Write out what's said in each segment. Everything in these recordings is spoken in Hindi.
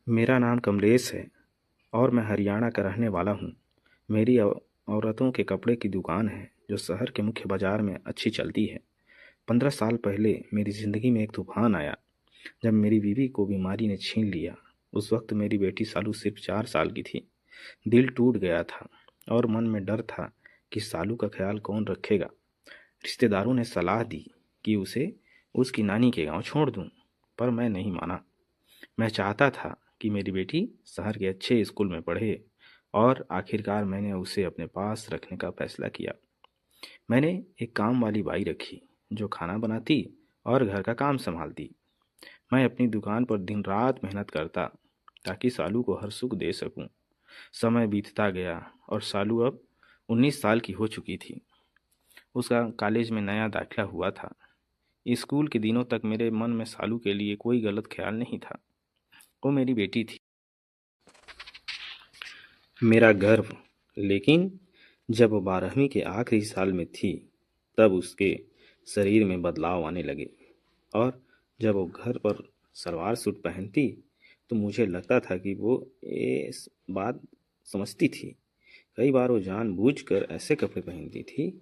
मेरा नाम कमलेश है और मैं हरियाणा का रहने वाला हूँ। मेरी औरतों के कपड़े की दुकान है जो शहर के मुख्य बाजार में अच्छी चलती है। 15 साल पहले मेरी ज़िंदगी में एक तूफान आया जब मेरी बीवी को बीमारी ने छीन लिया। उस वक्त मेरी बेटी सालू सिर्फ 4 साल की थी। दिल टूट गया था और मन में डर था कि सालू का ख्याल कौन रखेगा। रिश्तेदारों ने सलाह दी कि उसे उसकी नानी के गांव छोड़ दूं, पर मैं नहीं माना। मैं चाहता था कि मेरी बेटी शहर के अच्छे स्कूल में पढ़े और आखिरकार मैंने उसे अपने पास रखने का फैसला किया। मैंने एक काम वाली बाई रखी जो खाना बनाती और घर का काम संभालती। मैं अपनी दुकान पर दिन रात मेहनत करता ताकि सालू को हर सुख दे सकूं। समय बीतता गया और सालू अब 19 साल की हो चुकी थी। उसका कॉलेज में नया दाखिला हुआ था। स्कूल के दिनों तक मेरे मन में सालू के लिए कोई गलत ख्याल नहीं था। वो मेरी बेटी थी, मेरा गर्व। लेकिन जब वो 12वीं के आखिरी साल में थी तब उसके शरीर में बदलाव आने लगे और जब वो घर पर सलवार सूट पहनती तो मुझे लगता था कि वो ये बात समझती थी। कई बार वो जानबूझकर ऐसे कपड़े पहनती थी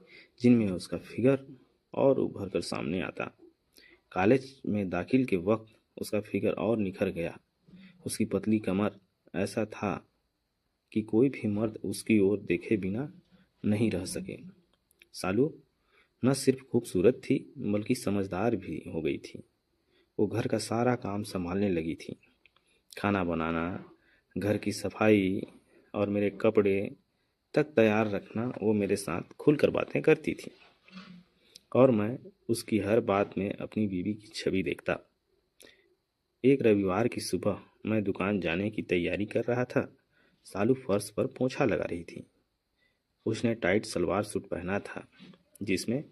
जिनमें उसका फिगर और उभर कर सामने आता। कॉलेज में दाखिल के वक्त उसका फिगर और निखर गया। उसकी पतली कमर, ऐसा था कि कोई भी मर्द उसकी ओर देखे बिना नहीं रह सके। सालू न सिर्फ खूबसूरत थी बल्कि समझदार भी हो गई थी। वो घर का सारा काम संभालने लगी थी। खाना बनाना, घर की सफाई और मेरे कपड़े तक तैयार रखना। वो मेरे साथ खुलकर बातें करती थी और मैं उसकी हर बात में अपनी बीवी की छवि देखता। एक रविवार की सुबह मैं दुकान जाने की तैयारी कर रहा था। सालू फर्श पर पोंछा लगा रही थी। उसने टाइट सलवार सूट पहना था जिसमें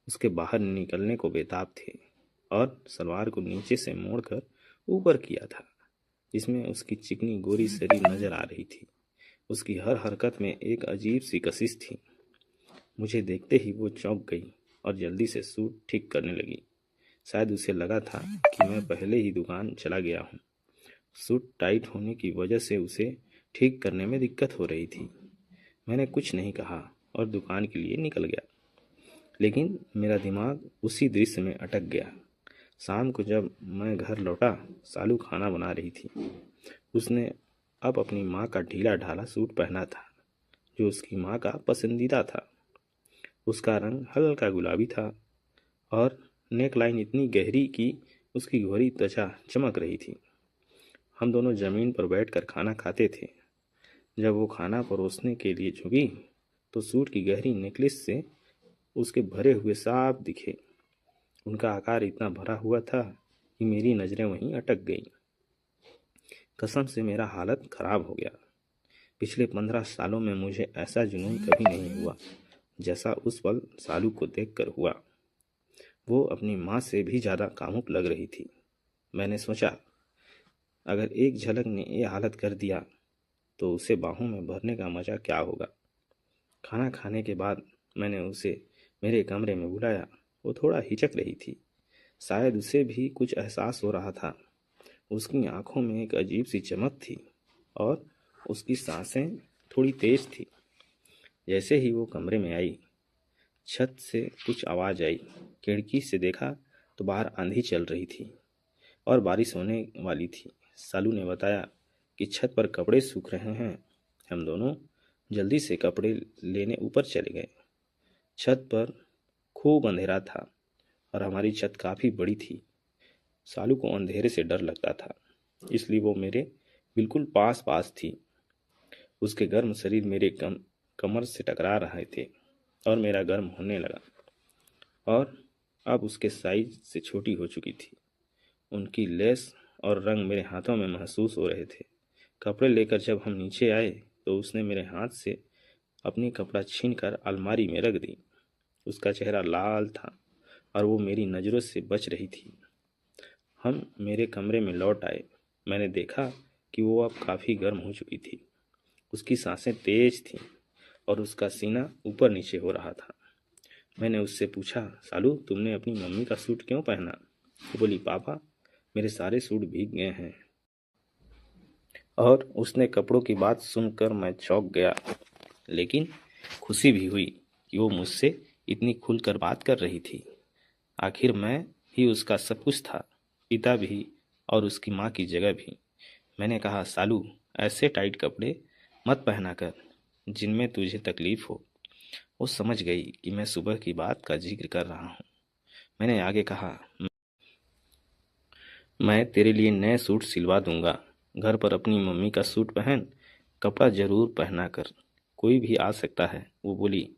उसके बाहर निकलने को बेताब थे और सलवार को नीचे से मोड़कर ऊपर किया था जिसमें उसकी चिकनी गोरी शरीर नजर आ रही थी। उसकी हर हरकत में एक अजीब सी कशिश थी। मुझे देखते ही वो चौंक गई और जल्दी से सूट ठीक करने लगी। शायद उसे लगा था कि मैं पहले ही दुकान चला गया हूँ। सूट टाइट होने की वजह से उसे ठीक करने में दिक्कत हो रही थी। मैंने कुछ नहीं कहा और दुकान के लिए निकल गया, लेकिन मेरा दिमाग उसी दृश्य में अटक गया। शाम को जब मैं घर लौटा, सालू खाना बना रही थी। उसने अब अपनी माँ का ढीला ढाला सूट पहना था जो उसकी माँ का पसंदीदा था। उसका रंग हल्का गुलाबी था और नेकलाइन इतनी गहरी कि उसकी गोरी त्वचा चमक रही थी। हम दोनों जमीन पर बैठकर खाना खाते थे। जब वो खाना परोसने के लिए झुकी तो सूट की गहरी नेकलेस से उसके भरे हुए साफ दिखे। उनका आकार इतना भरा हुआ था कि मेरी नज़रें वहीं अटक गईं। कसम से मेरा हालत खराब हो गया। पिछले 15 सालों में मुझे ऐसा जुनून कभी नहीं हुआ जैसा उस पल सालू को देखकर हुआ। वो अपनी माँ से भी ज़्यादा कामुक लग रही थी। मैंने सोचा, अगर एक झलक ने ये हालत कर दिया तो उसे बाहों में भरने का मज़ा क्या होगा। खाना खाने के बाद मैंने उसे मेरे कमरे में बुलाया। वो थोड़ा हिचक रही थी। शायद उसे भी कुछ एहसास हो रहा था। उसकी आंखों में एक अजीब सी चमक थी और उसकी सांसें थोड़ी तेज थी। जैसे ही वो कमरे में आई, छत से कुछ आवाज़ आई। खिड़की से देखा तो बाहर आंधी चल रही थी और बारिश होने वाली थी। सालू ने बताया कि छत पर कपड़े सूख रहे हैं। हम दोनों जल्दी से कपड़े लेने ऊपर चले गए। छत पर खूब अंधेरा था और हमारी छत काफ़ी बड़ी थी। सालू को अंधेरे से डर लगता था, इसलिए वो मेरे बिल्कुल पास पास थी। उसके गर्म शरीर मेरे कमर से टकरा रहे थे और मेरा गर्म होने लगा और अब उसके साइज से छोटी हो चुकी थी। उनकी लेस और रंग मेरे हाथों में महसूस हो रहे थे। कपड़े लेकर जब हम नीचे आए तो उसने मेरे हाथ से अपनी कपड़ा छीनकर अलमारी में रख दी। उसका चेहरा लाल था और वो मेरी नज़रों से बच रही थी। हम मेरे कमरे में लौट आए। मैंने देखा कि वो अब काफ़ी गर्म हो चुकी थी। उसकी सांसें तेज थीं और उसका सीना ऊपर नीचे हो रहा था। मैंने उससे पूछा, सालू तुमने अपनी मम्मी का सूट क्यों पहना? वो बोली, पापा मेरे सारे सूट भीग गए हैं। और उसने कपड़ों की बात सुनकर मैं चौंक गया, लेकिन खुशी भी हुई कि वो मुझसे इतनी खुलकर बात कर रही थी। आखिर मैं ही उसका सब कुछ था, पिता भी और उसकी माँ की जगह भी। मैंने कहा, सालू, ऐसे टाइट कपड़े मत पहना कर जिनमें तुझे तकलीफ हो। वो समझ गई कि मैं सुबह की बात का जिक्र कर रहा हूँ। मैंने आगे कहा, मैं तेरे लिए नए सूट सिलवा दूंगा। घर पर अपनी मम्मी का सूट पहन, कपड़ा जरूर पहना कर, कोई भी आ सकता है। वो बोली,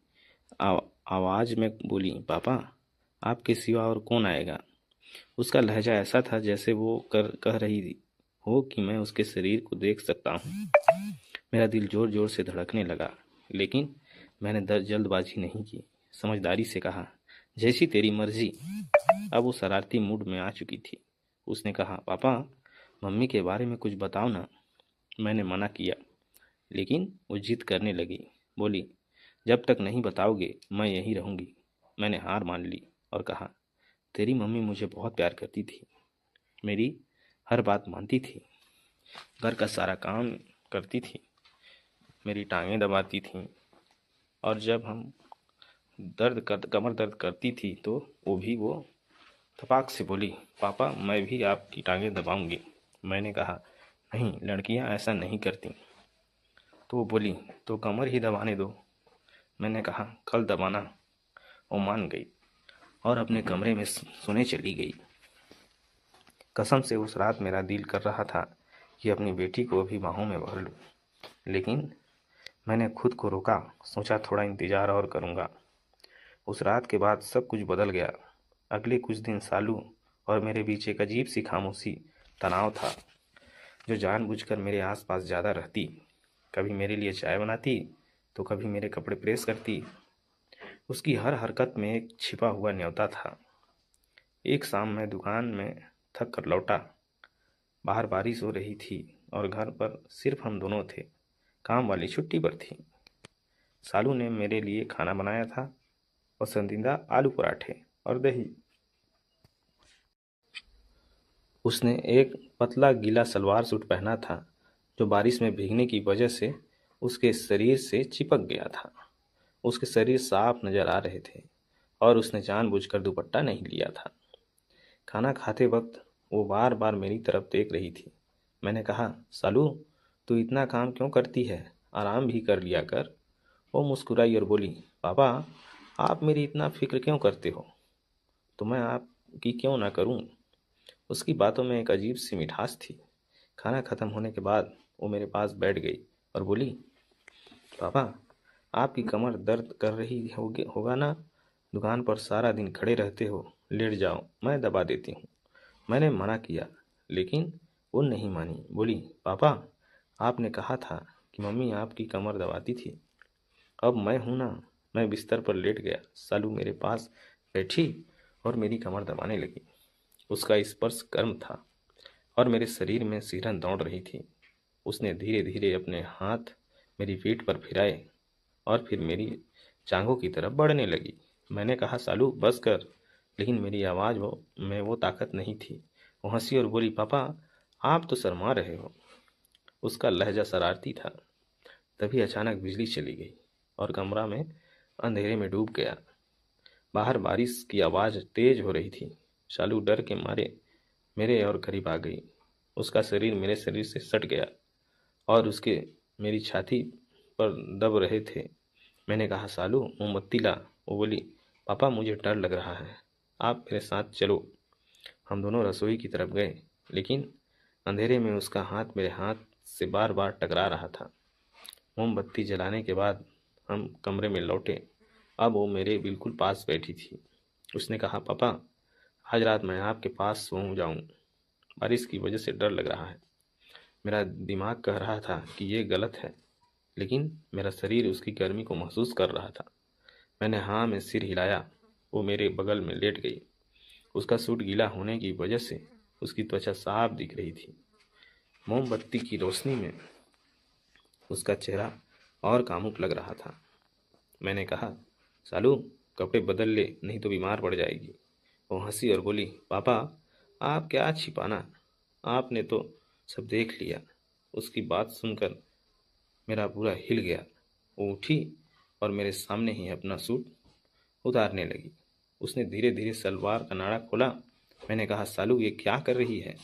आवाज में बोली, पापा, आपके सिवा और कौन आएगा। उसका लहजा ऐसा था जैसे वो कह रही हो कि मैं उसके शरीर को देख सकता हूँ। मेरा दिल जोर जोर से धड़कने लगा, लेकिन मैंने जल्दबाजी नहीं की। समझदारी से कहा, जैसी तेरी मर्जी। अब वो शरारती मूड में आ चुकी थी। उसने कहा, पापा, मम्मी के बारे में कुछ बताओ ना। मैंने मना किया, लेकिन वो जिद करने लगी। बोली, जब तक नहीं बताओगे मैं यहीं रहूंगी। मैंने हार मान ली और कहा, तेरी मम्मी मुझे बहुत प्यार करती थी, मेरी हर बात मानती थी, घर का सारा काम करती थी, मेरी टांगें दबाती थी, और जब हम कमर दर्द करती थी तो वो थपाक से बोली, पापा, मैं भी आपकी टांगें दबाऊंगी। मैंने कहा, नहीं, लड़कियां ऐसा नहीं करती। तो वो बोली, तो कमर ही दबाने दो। मैंने कहा, कल दबाना। वो मान गई और अपने कमरे में सोने चली गई। कसम से उस रात मेरा दिल कर रहा था कि अपनी बेटी को भी बाहों में भर लूं, लेकिन मैंने खुद को रोका। सोचा, थोड़ा इंतजार और करूंगा। उस रात के बाद सब कुछ बदल गया। अगले कुछ दिन सालू और मेरे बीच एक अजीब सी खामोशी, तनाव था, जो जानबूझकर मेरे आसपास ज़्यादा रहती। कभी मेरे लिए चाय बनाती, तो कभी मेरे कपड़े प्रेस करती। उसकी हर हरकत में एक छिपा हुआ न्योता था। एक शाम मैं दुकान में थक कर लौटा। बाहर बारिश हो रही थी और घर पर सिर्फ हम दोनों थे। काम वाली छुट्टी पर थी। सालू ने मेरे लिए खाना बनाया था, पसंदीदा आलू पराठे और दही। उसने एक पतला गीला सलवार सूट पहना था, जो बारिश में भीगने की वजह से उसके शरीर से चिपक गया था। उसके शरीर साफ नजर आ रहे थे और उसने जानबूझकर दुपट्टा नहीं लिया था। खाना खाते वक्त वो बार बार मेरी तरफ देख रही थी। मैंने कहा, सालू, तू इतना काम क्यों करती है, आराम भी कर लिया कर। वो मुस्कुराई और बोली, पापा, आप मेरी इतना फिक्र क्यों करते हो, तो मैं आपकी क्यों ना करूं। उसकी बातों में एक अजीब सी मिठास थी। खाना खत्म होने के बाद वो मेरे पास बैठ गई और बोली, पापा, आपकी कमर दर्द कर रही होगा ना, दुकान पर सारा दिन खड़े रहते हो, लेट जाओ, मैं दबा देती हूँ। मैंने मना किया, लेकिन वो नहीं मानी। बोली, पापा, आपने कहा था कि मम्मी आपकी कमर दबाती थी, अब मैं हूं ना। मैं बिस्तर पर लेट गया। सालू मेरे पास बैठी और मेरी कमर दबाने लगी। उसका स्पर्श गर्म था और मेरे शरीर में सिहरन दौड़ रही थी। उसने धीरे धीरे अपने हाथ मेरी पीठ पर फिराए और फिर मेरी जांघों की तरफ बढ़ने लगी। मैंने कहा, सालू, बस कर, लेकिन मेरी आवाज़ में वो ताकत नहीं थी। वो हंसी और बोली, पापा, आप तो शर्मा रहे हो। उसका लहजा शरारती था। तभी अचानक बिजली चली गई और कमरा में अंधेरे में डूब गया। बाहर बारिश की आवाज़ तेज हो रही थी। शालू डर के मारे मेरे और करीब आ गई। उसका शरीर मेरे शरीर से सट गया और उसके मेरी छाती पर दब रहे थे। मैंने कहा, सालू, मोमबत्ती ला। वो बोली, पापा, मुझे डर लग रहा है, आप मेरे साथ चलो। हम दोनों रसोई की तरफ गए, लेकिन अंधेरे में उसका हाथ मेरे हाथ से बार बार टकरा रहा था। मोमबत्ती जलाने के बाद हम कमरे में लौटे। अब वो मेरे बिल्कुल पास बैठी थी। उसने कहा, पापा, आज रात मैं आपके पास सो जाऊं। बारिश की वजह से डर लग रहा है। मेरा दिमाग कह रहा था कि ये गलत है, लेकिन मेरा शरीर उसकी गर्मी को महसूस कर रहा था। मैंने हाँ में सिर हिलाया। वो मेरे बगल में लेट गई। उसका सूट गीला होने की वजह से उसकी त्वचा साफ दिख रही थी। मोमबत्ती की रोशनी में उसका चेहरा और कामुक लग रहा था। मैंने कहा, सालू, कपड़े बदल ले, नहीं तो बीमार पड़ जाएगी। वो हंसी और बोली, पापा, आप क्या छिपाना, आपने तो सब देख लिया। उसकी बात सुनकर मेरा पूरा हिल गया। वो उठी और मेरे सामने ही अपना सूट उतारने लगी। उसने धीरे धीरे सलवार का नाड़ा खोला। मैंने कहा, सालू ये क्या कर रही है?